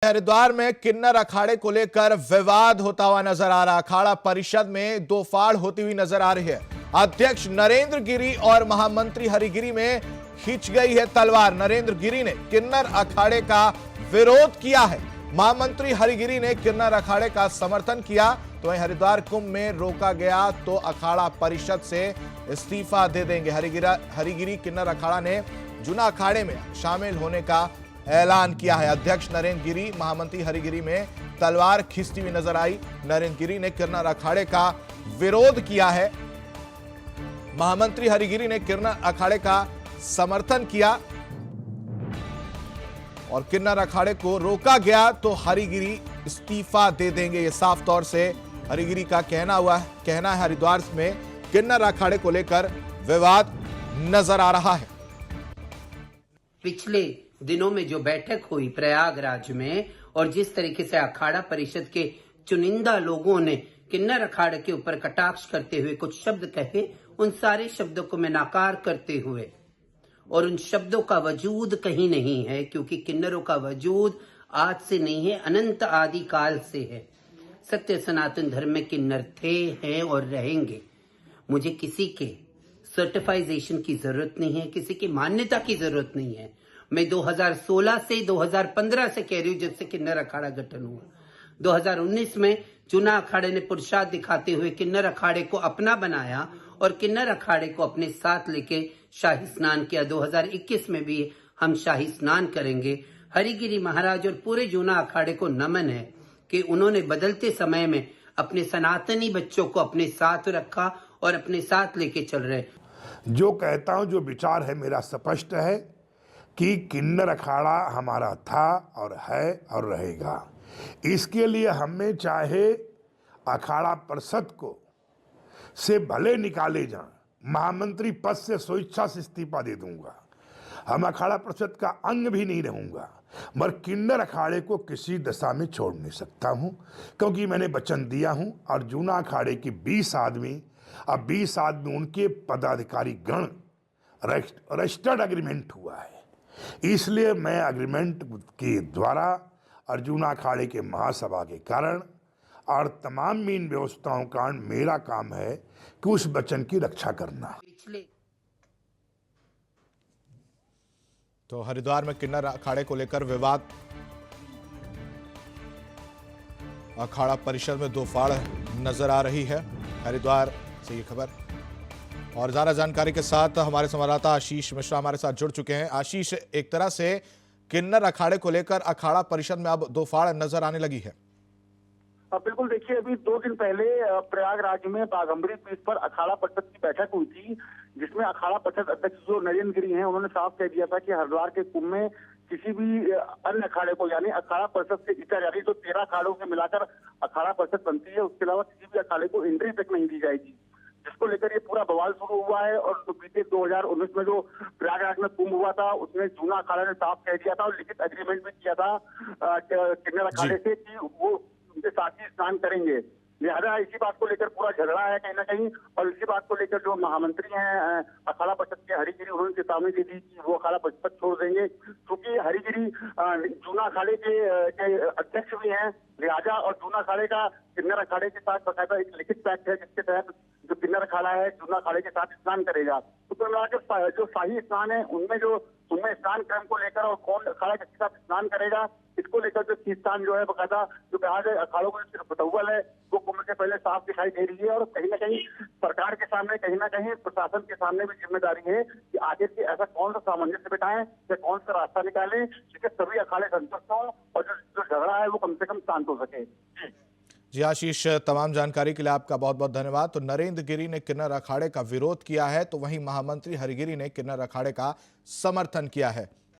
हरिद्वार में किन्नर अखाड़े को लेकर विवाद होता हुआ नजर आ रहा। अखाड़ा परिषद में दो फाड़ होती हुई नजर आ रही है। अध्यक्ष नरेंद्र गिरी और महामंत्री हरिगिरी में खींच गई है तलवार। नरेंद्र गिरी ने किन्नर अखाड़े का विरोध किया है, महामंत्री हरिगिरी ने किन्नर अखाड़े का समर्थन किया। तो वहीं हरिद्वार कुंभ में रोका गया तो अखाड़ा परिषद से इस्तीफा दे देंगे। हरिगिरी किन्नर अखाड़ा ने जूना अखाड़े में शामिल होने का ऐलान किया है। अध्यक्ष नरेंद्र गिरी, महामंत्री हरिगिरी में तलवार खींचती हुई नजर आई। नरेंद्र गिरी ने किन्नर अखाड़े का विरोध किया है, महामंत्री हरिगिरी ने किन्नर अखाड़े का समर्थन किया और किन्नर अखाड़े को रोका गया तो हरिगिरी इस्तीफा दे देंगे। ये साफ तौर से हरिगिरी का कहना है। हरिद्वार में किन्नर अखाड़े को लेकर विवाद नजर आ रहा है। पिछले दिनों में जो बैठक हुई प्रयागराज में और जिस तरीके से अखाड़ा परिषद के चुनिंदा लोगों ने किन्नर अखाड़े के ऊपर कटाक्ष करते हुए कुछ शब्द कहे, उन सारे शब्दों को मैं नाकार करते हुए, और उन शब्दों का वजूद कहीं नहीं है, क्योंकि किन्नरों का वजूद आज से नहीं है, अनंत आदि काल से है। सत्य सनातन धर्म में किन्नर थे, हैं और रहेंगे। मुझे किसी के सर्टिफाइजेशन की जरूरत नहीं है, किसी की मान्यता की जरूरत नहीं है। मैं 2016 से 2015 से कह रही हूं, जब से किन्नर अखाड़ा गठन हुआ। 2019 में जूना अखाड़े ने पुरुषार्थ दिखाते हुए किन्नर अखाड़े को अपना बनाया और किन्नर अखाड़े को अपने साथ लेके शाही स्नान किया। 2021 में भी हम शाही स्नान करेंगे। हरिगिरी महाराज और पूरे जूना अखाड़े को नमन है कि उन्होंने बदलते समय में अपने सनातनी बच्चों को अपने साथ रखा और अपने साथ लेके चल रहे। जो कहता हूं, जो विचार है मेरा स्पष्ट है कि किन्नर अखाड़ा हमारा था और है और रहेगा। इसके लिए हमें चाहे अखाड़ा परिषद को से भले निकाले जाएं, महामंत्री पद से स्वेच्छा से इस्तीफा दे दूंगा, हम अखाड़ा परिषद का अंग भी नहीं रहूंगा, मगर किन्नर अखाड़े को किसी दशा में छोड़ नहीं सकता हूं, क्योंकि मैंने वचन दिया हूं। और जूना अखाड़े के 20 आदमी, अब 20 आदमी उनके पदाधिकारी गण रजिस्टर्ड एग्रीमेंट हुआ है, इसलिए मैं एग्रीमेंट के द्वारा अर्जुना अखाड़े के महासभा के कारण और तमाम मीन व्यवस्थाओं का मेरा काम है कि उस वचन की रक्षा करना। तो हरिद्वार में किन्नर अखाड़े को लेकर विवाद, अखाड़ा परिषद में दो फाड़ नजर आ रही है। हरिद्वार से ये खबर और ज्यादा जानकारी के साथ हमारे संवाददाता आशीष मिश्रा हमारे साथ जुड़ चुके हैं। आशीष, एक तरह से किन्नर अखाड़े को लेकर अखाड़ा परिषद में अब दो फाड़ नजर आने लगी है। बिल्कुल, देखिए, अभी 2 दिन पहले प्रयागराज में बाघंबरी पीठ पर अखाड़ा परिषद की बैठक हुई थी, जिसमें अखाड़ा परिषद अध्यक्ष जो नरेंद्र गिरी हैं, उन्होंने साफ कह दिया था कि हरिद्वार के कुंभ में किसी भी अन्य अखाड़े को, यानी अखाड़ा परिषद से जीता जाएगी, जो 13 अखाड़ों से मिलाकर अखाड़ा परिषद बनती है, उसके अलावा किसी भी अखाड़े को एंट्री तक नहीं दी जाएगी, जिसको लेकर ये पूरा बवाल शुरू हुआ है। और तो बीते 2019 में जो प्रयागराज में कुंभ हुआ था, उसमें जूना अखाड़ा ने साफ कह दिया था और लिखित एग्रीमेंट भी किया था किन्नर अखाड़े से कि वो उनके साथ ही स्नान करेंगे। लिहाजा इसी बात को लेकर पूरा झगड़ा है कहीं ना कहीं, और इसी बात को लेकर जो महामंत्री हैं अखाड़ा परिषद के हरिगिरी, उन्होंने चेतावनी दी थी कि वो अखाड़ा परिषद छोड़ देंगे, क्योंकि हरिगिरी जूना अखाड़े के अध्यक्ष भी हैं। लिहाजा और जूना अखाड़े का किन्नर अखाड़े के साथ बकायदा एक लिखित पैक्ट है, जिसके तहत जो किन्नर अखाड़ा है जूना अखाड़े के साथ स्नान करेगा। तो कुल मिलाकर जो शाही स्नान है उनमें स्नान क्रम को लेकर और कौन अखाड़ा के साथ स्नान करेगा, इसको लेकर जो खींचतान जो है बकायदा जो कहा जाए अखाड़ों को सिर्फ बटौवल है, वो कुंभ से पहले साफ दिखाई दे रही है। और कहीं ना कहीं सरकार के सामने, कहीं ना कहीं प्रशासन के सामने भी जिम्मेदारी है कि आगे से ऐसा कौन सा सामंजस्य बिठाएं या कौन सा रास्ता निकालें जिससे सभी अखाड़े संतुष्ट हों और जो झगड़ा है वो कम से कम शांत हो सके। जी आशीष, तमाम जानकारी के लिए आपका बहुत बहुत धन्यवाद। तो नरेंद्र गिरी ने किन्नर अखाड़े का विरोध किया है, तो वहीं महामंत्री हरिगिरी ने किन्नर अखाड़े का समर्थन किया है।